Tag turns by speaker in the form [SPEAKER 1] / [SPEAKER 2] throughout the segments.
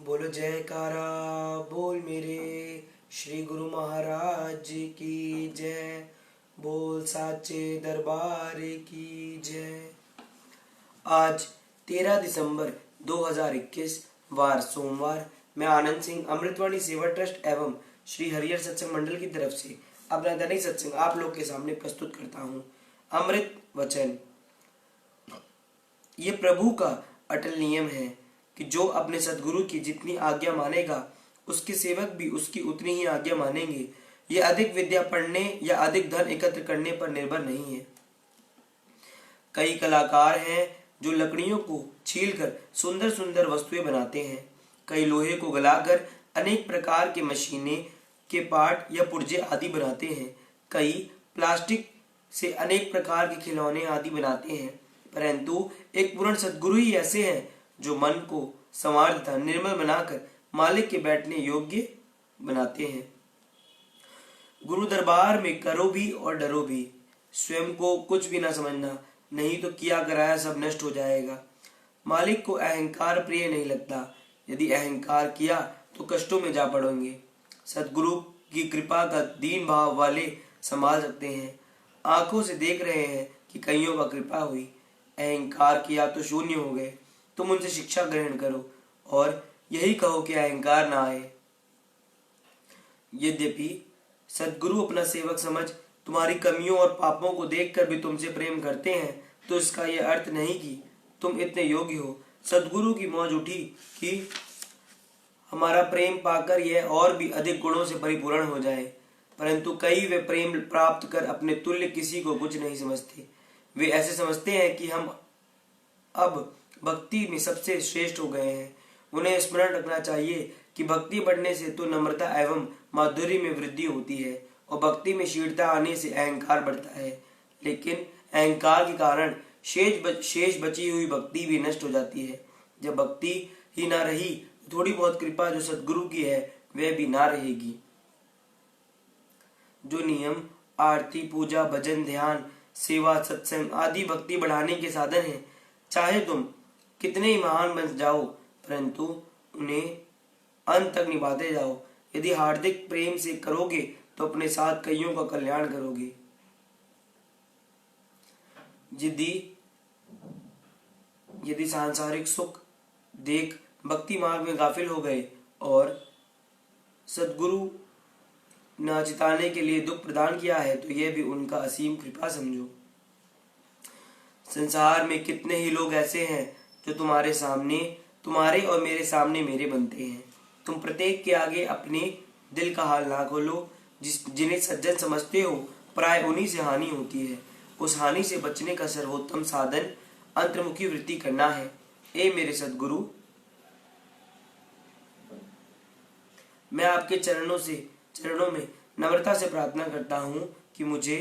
[SPEAKER 1] बोलो जयकारा बोल मेरे श्री गुरु महाराज की जय। बोल साचे दरबार की जय। आज 13 दिसंबर 2021 वार सोमवार, मैं आनंद सिंह अमृतवाणी सेवा ट्रस्ट एवं श्री हरिहर सत्संग मंडल की तरफ से अपना दैनिक सत्संग आप लोग के सामने प्रस्तुत करता हूँ। अमृत वचन। ये प्रभु का अटल नियम है कि जो अपने सद्गुरु की जितनी आज्ञा मानेगा, उसके सेवक भी उसकी उतनी ही आज्ञा मानेंगे। ये अधिक विद्या पढ़ने या अधिक धन एकत्र करने पर निर्भर नहीं है। कई कलाकार हैं जो लकड़ियों को छीलकर सुंदर सुंदर वस्तुएं बनाते हैं। कई लोहे को गलाकर अनेक प्रकार के मशीनें के पार्ट या पुर्जे आदि बनाते हैं। कई प्लास्टिक से अनेक प्रकार के खिलौने आदि बनाते हैं। परंतु एक पूर्ण सद्गुरु ही ऐसे हैं जो मन को संवार तथा निर्मल बनाकर मालिक के बैठने योग्य बनाते हैं। गुरु दरबार में करो भी और डरो भी। स्वयं को कुछ भी ना समझना, नहीं तो किया कराया सब नष्ट हो जाएगा। मालिक को अहंकार प्रिय नहीं लगता। यदि अहंकार किया तो कष्टों में जा पड़ोगे। सद्गुरु की कृपा का दीन भाव वाले संभाल सकते हैं। आंखों से देख रहे हैं कि कईयों पर कृपा हुई। अहंकार किया तो शून्य हो गए। तुम उनसे शिक्षा ग्रहण करो और यही कहो कि अहंकार ना आए। यद्यपि सद्गुरु अपना सेवक समझ तुम्हारी कमियों और पापों को देखकर भी तुमसे प्रेम करते हैं, तो इसका यह अर्थ नहीं कि तुम इतने योग्य हो। सद्गुरु की मौज उठी कि हमारा प्रेम पाकर यह और भी अधिक गुणों से परिपूर्ण हो जाए। परंतु कई वे प्रेम प्राप्त कर अपने तुल्य किसी को कुछ नहीं समझते। वे ऐसे समझते हैं कि हम अब भक्ति में सबसे श्रेष्ठ हो गए हैं। उन्हें स्मरण रखना चाहिए कि भक्ति बढ़ने से तो नम्रता एवं माधुर्य में वृद्धि होती है और भक्ति में शीघ्रता आने से अहंकार बढ़ता है। लेकिन अहंकार के कारण शेष बची हुई भक्ति भी नष्ट हो जाती है। जब भक्ति ही ना रही, थोड़ी बहुत कृपा जो सद्गुरु की है वह भी ना रहेगी। जो नियम आरती, पूजा, भजन, ध्यान, सेवा, सत्संग आदि भक्ति बढ़ाने के साधन हैं, चाहे तुम कितने ही महान बन जाओ, परंतु उन्हें अंत तक निभाते जाओ। यदि हार्दिक प्रेम से करोगे तो अपने साथ कईयों का कल्याण करोगे। यदि सांसारिक सुख देख भक्ति मार्ग में गाफिल हो गए और सद्गुरु न चिताने के लिए दुख प्रदान किया है, तो यह भी उनका असीम कृपा समझो। संसार में कितने ही लोग ऐसे हैं जो तुम्हारे और मेरे सामने मेरे बनते हैं। तुम प्रत्येक के आगे अपने दिल का हाल ना खोलो। जिन्हें सज्जन समझते हो, प्राय उन्हीं से हानि होती है। उस हानि से बचने का सर्वोत्तम साधन अंतर्मुखी वृत्ति करना है। ए मेरे सद्गुरु, मैं आपके चरणों में नम्रता से प्रार्थना करता हूँ कि मुझे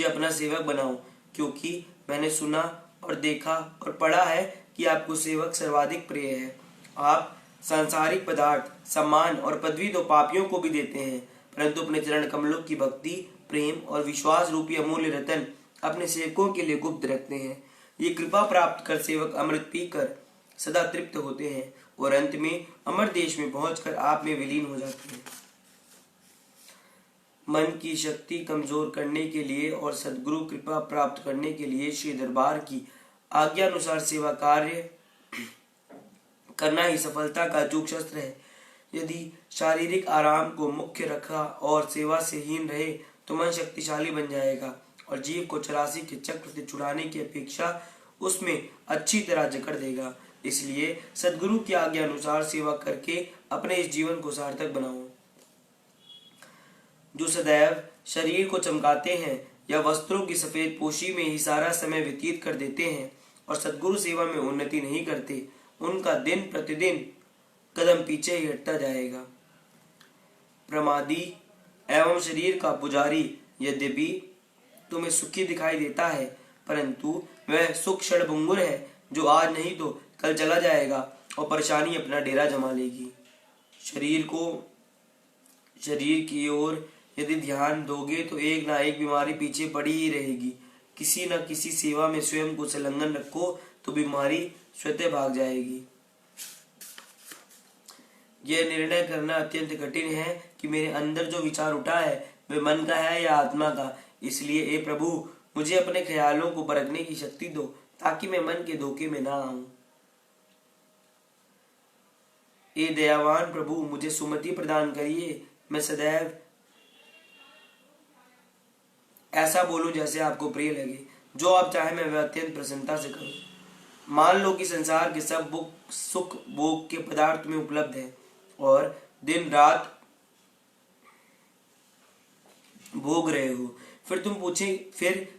[SPEAKER 1] अपना सेवक बनाओ, क्योंकि मैंने सुना और देखा और पढ़ा है कि आपको सेवक सर्वाधिक प्रिय है। आप सांसारिक पदार्थ, सम्मान और पदवी तो पापियों को भी देते हैं, परंतु अपने चरण कमलों की भक्ति, प्रेम और विश्वास रूपी अमूल्य रतन अपने सेवकों के लिए गुप्त रखते हैं। ये कृपा प्राप्त कर सेवक अमृत पीकर सदा तृप्त होते हैं और अंत में अमर देश में पहुंचकर आप में विलीन हो जाते हैं। मन की शक्ति कमजोर करने के लिए और सद्गुरु कृपा प्राप्त करने के लिए श्री दरबार की आज्ञा अनुसार सेवा कार्य करना ही सफलता का अचूक शस्त्र है। यदि शारीरिक आराम को मुख्य रखा और सेवा से हीन रहे, तो मन शक्तिशाली बन जाएगा और जीव को 84 के चक्र से छुड़ाने की अपेक्षा उसमें अच्छी तरह जकड़ देगा। इसलिए सद्गुरु की आज्ञा अनुसार सेवा करके अपने इस जीवन को सार्थक बनाओ। जो सदैव शरीर को चमकाते हैं या वस्त्रों की सफेद पोशी में ही सारा समय व्यतीत कर देते हैं और सद्गुरु सेवा में उन्नति नहीं करते, उनका दिन प्रतिदिन कदम पीछे ही हटता जाएगा। प्रमादी एवं शरीर का पुजारी यद्यपि तुम्हें सुखी दिखाई देता है, परंतु वह सुख क्षणभंगुर है, जो आज नहीं तो कल चला जाएगा और परेशानी अपना डेरा जमा लेगी। शरीर की ओर यदि ध्यान दोगे तो एक ना एक बीमारी पीछे पड़ी ही रहेगी। किसी न किसी सेवा में स्वयं को संलग्न रखो तो बीमारी स्वतः भाग जाएगी। यह निर्णय करना अत्यंत कठिन है कि मेरे अंदर जो विचार उठा है वे मन का है या आत्मा का। इसलिए ए प्रभु, मुझे अपने ख्यालों को परखने की शक्ति दो ताकि मैं मन के धोखे में ना आऊं। ए दयावान प्रभु, मुझे सुमति प्रदान करिए। मैं सदैव ऐसा बोलूं जैसे आपको प्रिय लगे। जो आप चाहे मैं वह अत्यंत प्रसन्नता से करूं। मान लो कि संसार के सब सुख भोग के पदार्थ में उपलब्ध है और दिन रात भोग रहे हो। फिर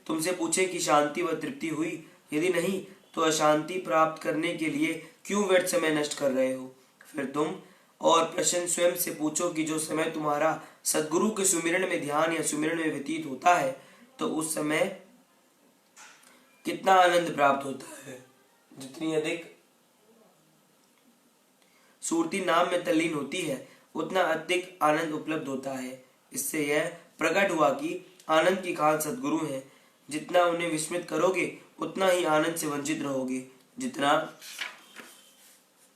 [SPEAKER 1] तुमसे पूछे कि शांति व तृप्ति हुई। यदि नहीं तो अशांति प्राप्त करने के लिए क्यों व्यर्थ समय नष्ट कर रहे हो। फिर तुम और प्रश्न स्वयं से पूछो कि जो समय तुम्हारा सद्गुरु के सुमिरन में ध्यान या सुमिरन में व्यतीत होता है तो उस समय कितना आनंद प्राप्त होता है। जितनी अधिक सुरती नाम में तल्लीन होती है उतना अधिक आनंद उपलब्ध होता है। इससे यह प्रकट हुआ कि आनंद की खान सद्गुरु है। जितना उन्हें विस्मृत करोगे उतना ही आनंद से वंचित रहोगे। जितना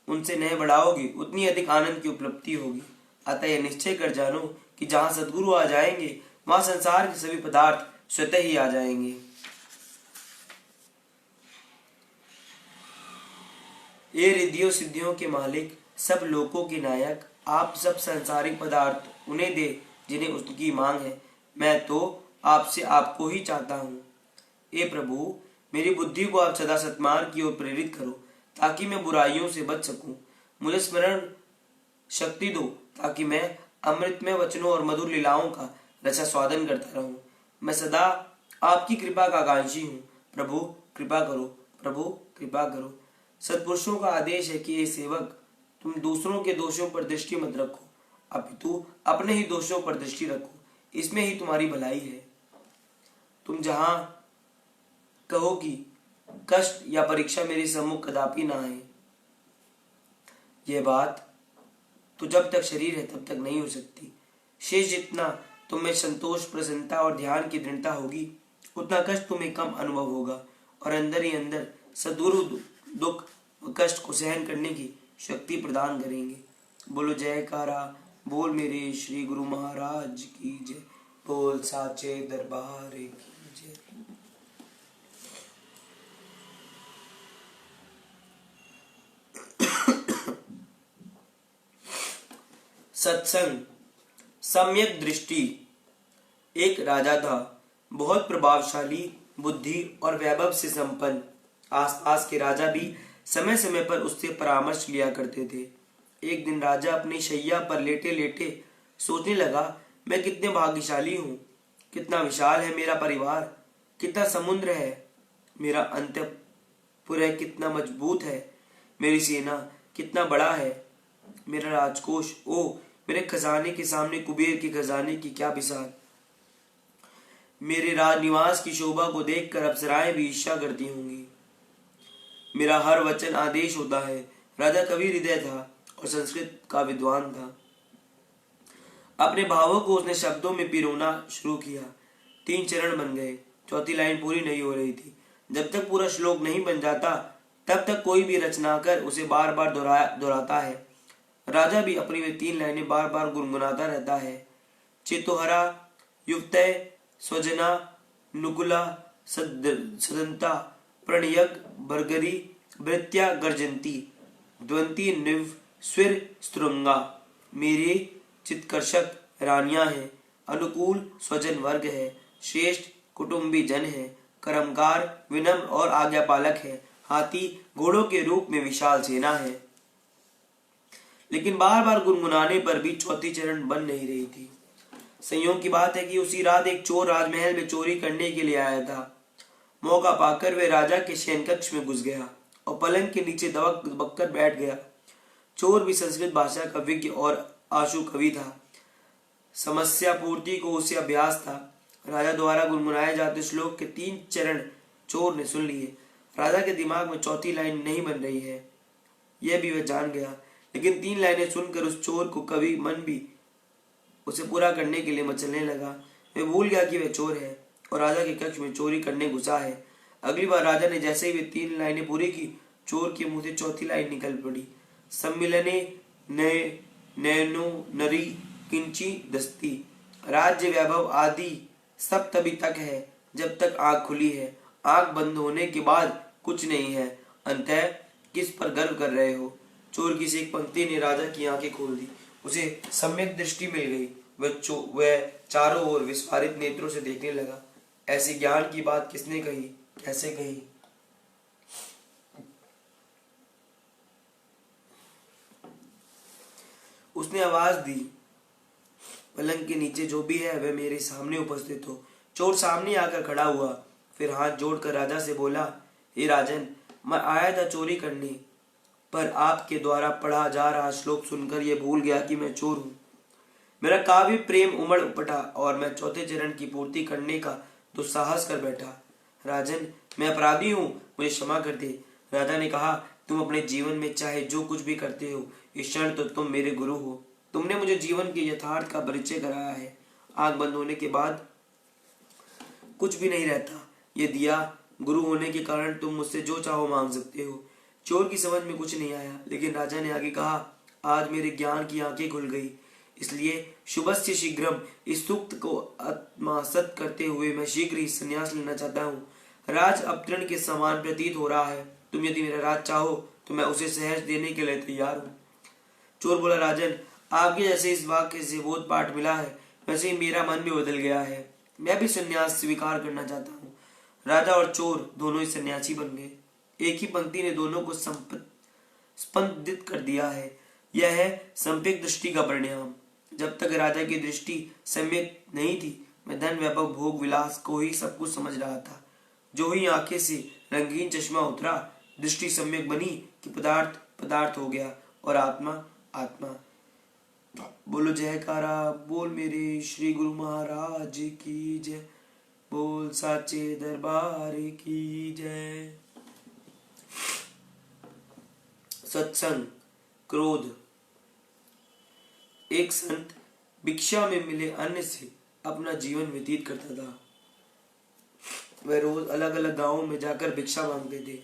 [SPEAKER 1] उनसे नए बढ़ाओगे उतनी अधिक आनंद की उपलब्धि होगी। अतः यह निश्चय कर जानो कि जहां सद्गुरु आ जाएंगे वहां संसार के सभी पदार्थ स्वतः ही आ जाएंगे। ये रिद्धियों सिद्धियों के मालिक, सब लोकों के नायक, आप सब सांसारिक पदार्थ उन्हें दे जिन्हें उसकी मांग है। मैं तो आपसे आपको ही चाहता हूँ। हे प्रभु, मेरी बुद्धि को आप सदा सत्मार्ग की ओर प्रेरित करो ताकि मैं बुराइयों से बच सकूं। मुझे स्मरण शक्ति दो ताकि मैं अमृतमय वचनों और मधुर लीलाओं का रसा स्वादन करता रहूं। मैं सदा आपकी कृपा का आकांक्षी हूँ। प्रभु कृपा करो, प्रभु कृपा करो। सत्पुरुषों का आदेश है कि ये सेवक, तुम दूसरों के दोषों पर दृष्टि मत रखो अपितु अपने ही दोषों पर दृष्टि रखो। इसमें ही तुम्हारी भलाई है। तुम जहां कहो कि कष्ट या परीक्षा मेरे सम्मुख कदापि ना आए। यह बात तो जब तक शरीर है तब तक नहीं हो सकती। शेष जितना तुम में संतोष, प्रसन्नता और ध्यान की दृढ़ता होगी उतना कष्ट तुम्हें कम अनुभव होगा और अंदर ही अंदर सदगुरु दुख व कष्ट को सहन करने की शक्ति प्रदान करेंगे। बोलो जयकारा, बोल मेरे श्री गुरु महाराज की जय, बोल साचे दरबार की जय। सत्संग। सम्यक दृष्टि। एक राजा था, बहुत प्रभावशाली, बुद्धि और वैभव से संपन्न। आसपास के राजा भी समय समय पर उससे परामर्श लिया करते थे। एक दिन राजा अपनी शैया पर लेटे लेटे सोचने लगा, मैं कितने भाग्यशाली हूँ, कितना विशाल है मेरा परिवार, कितना समुद्र है मेरा अंतःपुर, कितना मजबूत है मेरी सेना, कितना बड़ा है मेरा राजकोष। ओ मेरे खजाने के सामने कुबेर के खजाने की क्या बिसात। मेरे राजनिवास की शोभा को देखकर अप्सराएं भी ईर्ष्या करती होंगी। मेरा हर वचन आदेश होता है। राजा कवि हृदय था और संस्कृत का विद्वान था। अपने भावों को उसने शब्दों में पिरोना शुरू किया। 3 चरण बन गए, चौथी लाइन पूरी नहीं हो रही थी। जब तक पूरा श्लोक नहीं बन जाता तब तक कोई भी रचनाकर उसे बार बार दोहराता है। राजा भी अपनी वे 3 लाइनें बार बार गुनगुनाता रहता है। चेतोहरा युक्तय स्वजना नुकुला सदंता प्रणयक बर्गरी भृत्या गर्जंती द्वंती निव स्विर स्त्रंगा। मेरे चित्कर्षक रानियां हैं, अनुकूल स्वजन वर्ग है, श्रेष्ठ कुटुंबी जन है, कर्मकार विनम्र और आज्ञापालक है, हाथी घोड़ों के रूप में विशाल सेना है। लेकिन बार बार गुनगुनाने पर भी चौथी चरण बन नहीं रही थी। संयोग की बात है कि उसी रात एक चोर राजमहल में चोरी करने के लिए आया था। मौका पाकर वे राजा के शयन कक्ष में घुस गया और पलंग के नीचे दबक कर बैठ गया। चोर भी संस्कृत भाषा का विज्ञ और आशु कवि था। समस्या पूर्ति को उसे अभ्यास था। राजा द्वारा गुनगुनाए जाते श्लोक के 3 चरण चोर ने सुन लिए। राजा के दिमाग में चौथी लाइन नहीं बन रही है, यह भी वह जान गया। लेकिन 3 लाइनें सुनकर उस चोर को कवि मन भी उसे पूरा करने के लिए मचलने लगा। वह भूल गया कि वह चोर है और राजा के कक्ष में चोरी करने घुसा है। अगली बार राजा ने जैसे ही वे 3 लाइनें पूरी की, चोर के मुंह से चौथी लाइन निकल पड़ी। सम्मिलने नए नैनो नरी किंची दस्ती। राज्य वैभव आदि सब तभी तक है जब तक आंख खुली है। आंख बंद होने के बाद कुछ नहीं है। अंतः किस पर गर्व कर रहे हो? चोर की सी एक पंक्ति ने राजा की आंखें खोल दी। उसे सम्यक दृष्टि मिल गई। वह चारों ओर विस्फारित नेत्रों से देखने लगा। ऐसी ज्ञान की बात किसने कही, कैसे कही? उसने आवाज दी, पलंग के नीचे जो भी है वह मेरे सामने उपस्थित हो। चोर सामने आकर खड़ा हुआ, फिर हाथ जोड़कर राजा से बोला, हे राजन, मैं आया था चोरी करने, पर आपके द्वारा पढ़ा जा रहा श्लोक सुनकर यह भूल गया कि मैं चोर हूँ। मेरा काव्य प्रेम उमड़ पड़ा और मैं चौथे चरण की पूर्ति करने का दुस्साहस कर बैठा। राजन, मैं अपराधी हूँ, मुझे क्षमा कर दे। राजा ने कहा, तुम अपने जीवन में चाहे जो कुछ भी करते हो, इस क्षण तो तुम मेरे गुरु हो। तुमने मुझे जीवन के यथार्थ का परिचय कराया है। आंख बंद होने के बाद कुछ भी नहीं रहता। ये दिया, गुरु होने के कारण तुम मुझसे जो चाहो मांग सकते हो। चोर की समझ में कुछ नहीं आया, लेकिन राजा ने आगे कहा, आज मेरे ज्ञान की आंखें खुल गई, इसलिए शुभस्य शीघ्रम इस सूक्त को आत्मसात करते हुए मैं शीघ्र ही संन्यास लेना चाहता हूँ। राज अपतरण के समान प्रतीत हो रहा है। तुम यदि मेरा राज चाहो तो मैं उसे सहज देने के लिए तैयार हूँ। चोर बोला, राजन, आपके जैसे इस वाक्य से बोध पाठ मिला है, वैसे ही मेरा मन भी बदल गया है। मैं भी संन्यास स्वीकार करना चाहता हूँ। राजा और चोर दोनों ही सन्यासी बन गए। एक ही पंक्ति ने दोनों को स्पंदित कर दिया है। यह है संपेक दृष्टि का परिणाम। जब तक राजा की दृष्टि सम्यक नहीं थी, मैं धन वैभव भोग विलास को ही सब कुछ समझ रहा था। जो ही आंखें से रंगीन चश्मा उतरा, दृष्टि सम्यक बनी कि पदार्थ पदार्थ हो गया और आत्मा आत्मा। बोलो जयकारा, बोल मेरे श्री गुरु महाराज की जय, बोल साचे दरबार की जय। सत्संग, क्रोध। एक संत भिक्षा में मिले अन्न से अपना जीवन व्यतीत करता था। वह रोज अलग अलग गांवों में जाकर भिक्षा मांगते थे।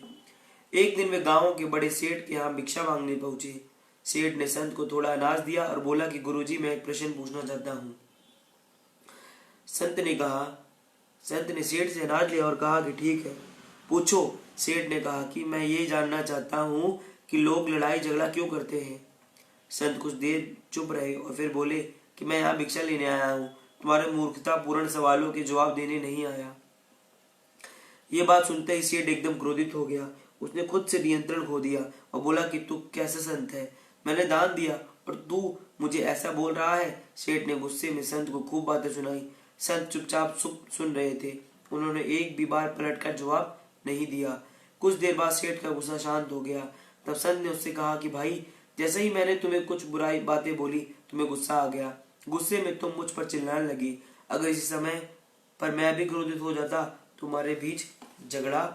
[SPEAKER 1] एक दिन वे गांव के बड़े सेठ के यहाँ भिक्षा मांगने पहुंचे। सेठ ने संत को थोड़ा अनाज दिया और बोला कि गुरुजी, मैं एक प्रश्न पूछना चाहता हूँ। संत ने सेठ से अनाज लिया और कहा कि ठीक है, पूछो। सेठ ने कहा कि मैं ये जानना चाहता हूँ कि लोग लड़ाई झगड़ा क्यों करते हैं। संत कुछ देर चुप रहे और फिर बोले कि मैं यहाँ भिक्षा लेने आया हूँ, तुम्हारे मूर्खता पूर्ण सवालों के जवाब देने नहीं आया। ये बात सुनते ही सेठ एकदम क्रोधित हो गया। उसने खुद से नियंत्रण खो दिया और बोला कि तू कैसा संत है, मैंने दान दिया और तू मुझे ऐसा बोल रहा है। सेठ ने गुस्से में संत को खूब बातें सुनाई। संत चुपचाप सुन रहे थे। उन्होंने एक भी बार पलटकर जवाब नहीं दिया। कुछ देर बाद सेठ का गुस्सा शांत हो गया। तब संत ने उससे कहा कि भाई, जैसे ही मैंने तुम्हें कुछ बुराई बातें बोली, तुम्हें गुस्सा आ गया। गुस्से में तुम मुझ पर चिल्लाने लगी। अगर इसी समय पर मैं भी क्रोधित हो जाता, तुम्हारे बीच झगड़ा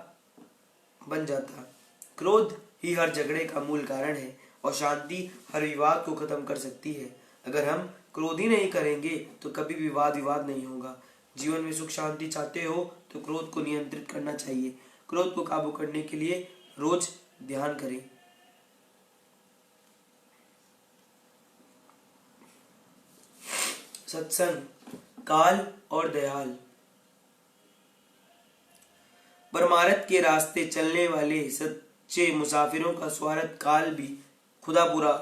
[SPEAKER 1] बन जाता। क्रोध ही हर झगड़े का मूल कारण है और शांति हर विवाद को खत्म कर सकती है। अगर हम क्रोध ही नहीं करेंगे तो कभी विवाद नहीं होगा। जीवन में सुख शांति चाहते हो तो क्रोध को नियंत्रित करना चाहिए। क्रोध को काबू करने के लिए रोज ध्यान करें। सत्संग, काल और दयाल। परमार्थ के रास्ते चलने वाले सच्चे मुसाफिरों का स्वार्थ काल भी खुदा पूरा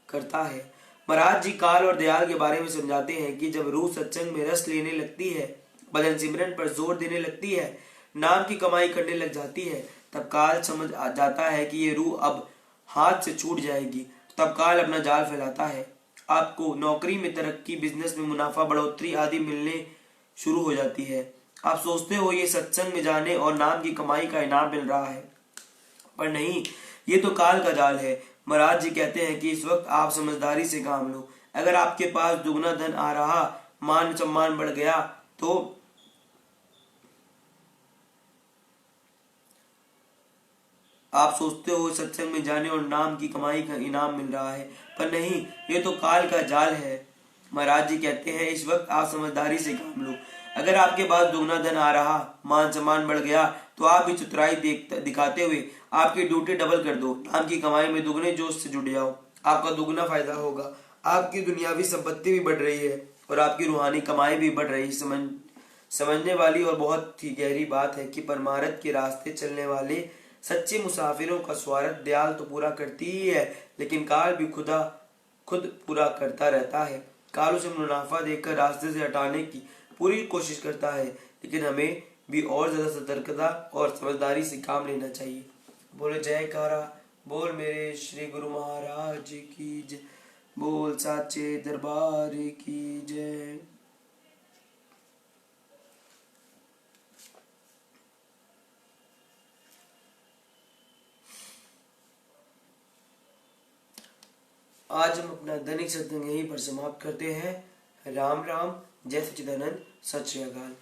[SPEAKER 1] करता है। महाराज जी काल और दयाल के बारे में समझाते हैं कि जब रूह सत्संग में रस लेने लगती है, भजन सिमरन पर जोर देने लगती है, नाम की कमाई करने लग जाती है, तब काल समझ आ जाता है कि ये रूह अब हाथ से छूट जाएगी। तब काल अपना जाल फैलाता है। आपको नौकरी में तरक्की, बिजनेस में मुनाफा, बढ़ोतरी आदि मिलने शुरू हो जाती है। आप सोचते हो ये सत्संग में जाने और नाम की कमाई का इनाम मिल रहा है, पर नहीं, ये तो काल का जाल है। महाराज जी कहते हैं कि इस वक्त आप समझदारी से काम लो। अगर आपके पास दुगना धन आ रहा, मान सम्मान बढ़ गया, तो आप सोचते हो सत्संग में जाने और नाम की कमाई का इनाम मिल रहा है, पर नहीं, ये तो काल का जाल है। महाराज जी कहते हैं इस वक्त आप समझदारी से काम लो। अगर आपके पास दुगना धन आ रहा, मान सम्मान बढ़ गया, तो आप भी चतुराई दिखाते हुए आपकी ड्यूटी डबल कर दो। नाम की कमाई में दुगने जोश से जुट जाओ, आपका दुगना फायदा होगा। आपकी दुनियावी संपत्ति भी बढ़ रही है और आपकी रूहानी कमाई भी बढ़ रही है। समझने वाली और बहुत ही गहरी बात है कि परमार्थ के रास्ते चलने वाले सच्चे मुसाफिरों का स्वार्थ दयाल तो पूरा करती ही है, लेकिन काल भी खुद पूरा करता रहता है। काल उसे मुनाफा देकर रास्ते से हटाने की पूरी कोशिश करता है, लेकिन हमें भी और ज्यादा सतर्कता और समझदारी से काम लेना चाहिए। बोले जयकारा, बोल मेरे श्री गुरु महाराज की जय, बोल साचे दरबार की जय। आज हम अपना दैनिक सत्संग यहीं पर समाप्त करते हैं। राम राम, जय सच्चिदानंद, सत श्री अकाल।